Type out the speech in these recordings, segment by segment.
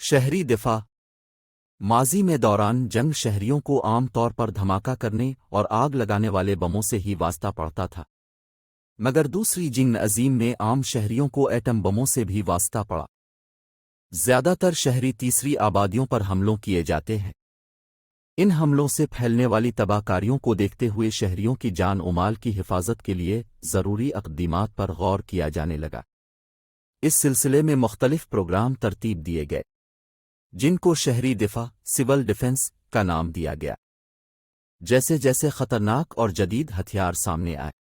شہری دفاع ماضی میں دوران جنگ شہریوں کو عام طور پر دھماکہ کرنے اور آگ لگانے والے بموں سے ہی واسطہ پڑتا تھا، مگر دوسری جنگ عظیم میں عام شہریوں کو ایٹم بموں سے بھی واسطہ پڑا۔ زیادہ تر شہری تیسری آبادیوں پر حملوں کیے جاتے ہیں۔ ان حملوں سے پھیلنے والی تباہ کاریوں کو دیکھتے ہوئے شہریوں کی جان و مال کی حفاظت کے لیے ضروری اقدامات پر غور کیا جانے لگا۔ اس سلسلے میں مختلف پروگرام ترتیب دیے گئے، جن کو شہری دفاع سول ڈیفنس کا نام دیا گیا۔ جیسے جیسے خطرناک اور جدید ہتھیار سامنے آئے،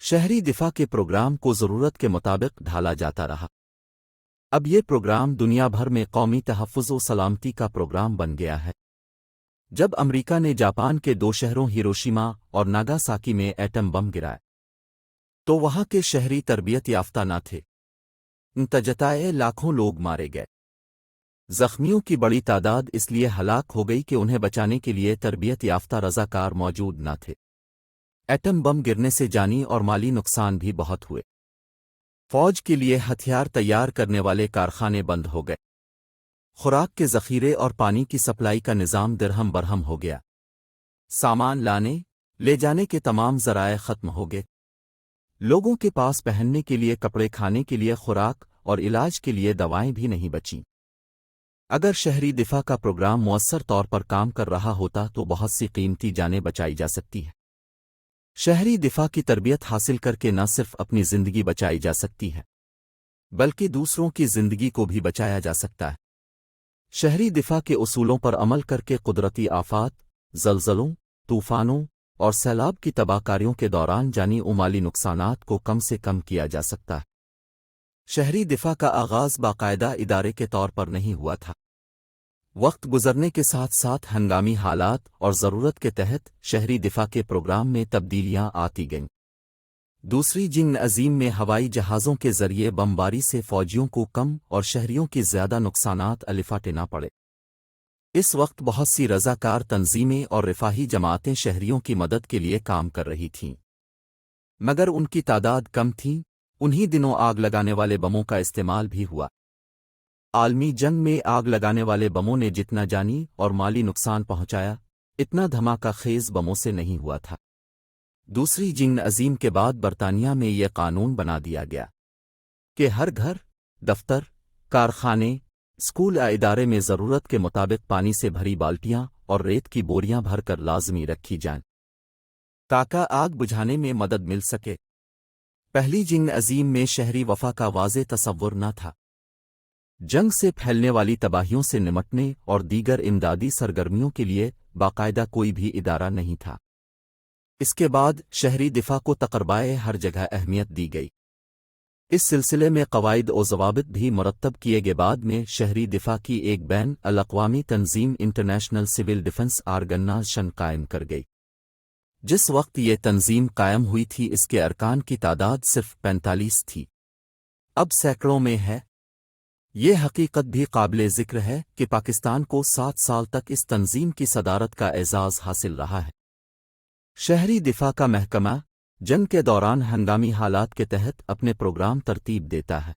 شہری دفاع کے پروگرام کو ضرورت کے مطابق ڈھالا جاتا رہا۔ اب یہ پروگرام دنیا بھر میں قومی تحفظ و سلامتی کا پروگرام بن گیا ہے۔ جب امریکہ نے جاپان کے 2 شہروں ہیروشیما اور ناگاساکی میں ایٹم بم گرائے تو وہاں کے شہری تربیت یافتہ نہ تھے۔ نتیجتائے لاکھوں لوگ مارے گئے۔ زخمیوں کی بڑی تعداد اس لیے ہلاک ہو گئی کہ انہیں بچانے کے لیے تربیت یافتہ رضاکار موجود نہ تھے۔ ایٹم بم گرنے سے جانی اور مالی نقصان بھی بہت ہوئے۔ فوج کے لیے ہتھیار تیار کرنے والے کارخانے بند ہو گئے۔ خوراک کے ذخیرے اور پانی کی سپلائی کا نظام درہم برہم ہو گیا۔ سامان لانے لے جانے کے تمام ذرائع ختم ہو گئے۔ لوگوں کے پاس پہننے کے لیے کپڑے، کھانے کے لیے خوراک اور علاج کے لیے دوائیں بھی نہیں بچیں۔ اگر شہری دفاع کا پروگرام مؤثر طور پر کام کر رہا ہوتا تو بہت سی قیمتی جانیں بچائی جا سکتی ہیں۔ شہری دفاع کی تربیت حاصل کر کے نہ صرف اپنی زندگی بچائی جا سکتی ہے، بلکہ دوسروں کی زندگی کو بھی بچایا جا سکتا ہے۔ شہری دفاع کے اصولوں پر عمل کر کے قدرتی آفات، زلزلوں، طوفانوں اور سیلاب کی تباہ کاریوں کے دوران جانی و مالی نقصانات کو کم سے کم کیا جا سکتا ہے۔ شہری دفاع کا آغاز باقاعدہ ادارے کے طور پر نہیں ہوا تھا۔ وقت گزرنے کے ساتھ ساتھ ہنگامی حالات اور ضرورت کے تحت شہری دفاع کے پروگرام میں تبدیلیاں آتی گئیں۔ دوسری جنگ عظیم میں ہوائی جہازوں کے ذریعے بمباری سے فوجیوں کو کم اور شہریوں کی زیادہ نقصانات الفاٹے نہ پڑے۔ اس وقت بہت سی رضاکار تنظیمیں اور رفاہی جماعتیں شہریوں کی مدد کے لیے کام کر رہی تھیں، مگر ان کی تعداد کم تھی۔ انہی دنوں آگ لگانے والے بموں کا استعمال بھی ہوا۔ عالمی جنگ میں آگ لگانے والے بموں نے جتنا جانی اور مالی نقصان پہنچایا، اتنا دھماکہ خیز بموں سے نہیں ہوا تھا۔ دوسری جنگ عظیم کے بعد برطانیہ میں یہ قانون بنا دیا گیا کہ ہر گھر، دفتر، کارخانے، اسکول یا ادارے میں ضرورت کے مطابق پانی سے بھری بالٹیاں اور ریت کی بوریاں بھر کر لازمی رکھی جائیں تاکہ آگ بجھانے میں مدد مل سکے۔ پہلی جنگ عظیم میں شہری وفا کا واضح تصور نہ تھا۔ جنگ سے پھیلنے والی تباہیوں سے نمٹنے اور دیگر امدادی سرگرمیوں کے لیے باقاعدہ کوئی بھی ادارہ نہیں تھا۔ اس کے بعد شہری دفاع کو تقربائے ہر جگہ اہمیت دی گئی۔ اس سلسلے میں قواعد و ضوابط بھی مرتب کیے گئے۔ بعد میں شہری دفاع کی ایک بین الاقوامی تنظیم انٹرنیشنل سول ڈیفنس آرگنائزیشن قائم کر گئی۔ جس وقت یہ تنظیم قائم ہوئی تھی اس کے ارکان کی تعداد صرف 45 تھی، اب سینکڑوں میں ہے۔ یہ حقیقت بھی قابل ذکر ہے کہ پاکستان کو 7 سال تک اس تنظیم کی صدارت کا اعزاز حاصل رہا ہے۔ شہری دفاع کا محکمہ جنگ کے دوران ہنگامی حالات کے تحت اپنے پروگرام ترتیب دیتا ہے،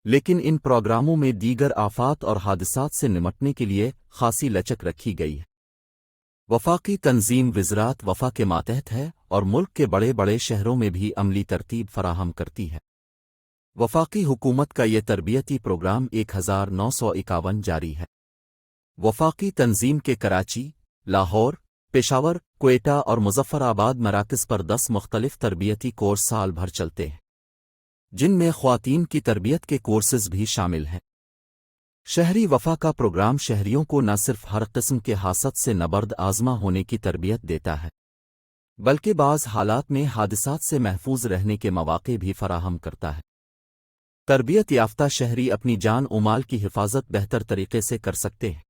لیکن ان پروگراموں میں دیگر آفات اور حادثات سے نمٹنے کے لیے خاصی لچک رکھی گئی ہے۔ وفاقی تنظیم وزارت وفا کے ماتحت ہے اور ملک کے بڑے بڑے شہروں میں بھی عملی ترتیب فراہم کرتی ہے۔ وفاقی حکومت کا یہ تربیتی پروگرام 1951 جاری ہے۔ وفاقی تنظیم کے کراچی، لاہور، پشاور، کوئٹہ اور مظفر آباد مراکز پر 10 مختلف تربیتی کورس سال بھر چلتے ہیں، جن میں خواتین کی تربیت کے کورسز بھی شامل ہیں۔ شہری وفا کا پروگرام شہریوں کو نہ صرف ہر قسم کے حادثات سے نبرد آزما ہونے کی تربیت دیتا ہے، بلکہ بعض حالات میں حادثات سے محفوظ رہنے کے مواقع بھی فراہم کرتا ہے۔ تربیت یافتہ شہری اپنی جان و مال کی حفاظت بہتر طریقے سے کر سکتے ہیں۔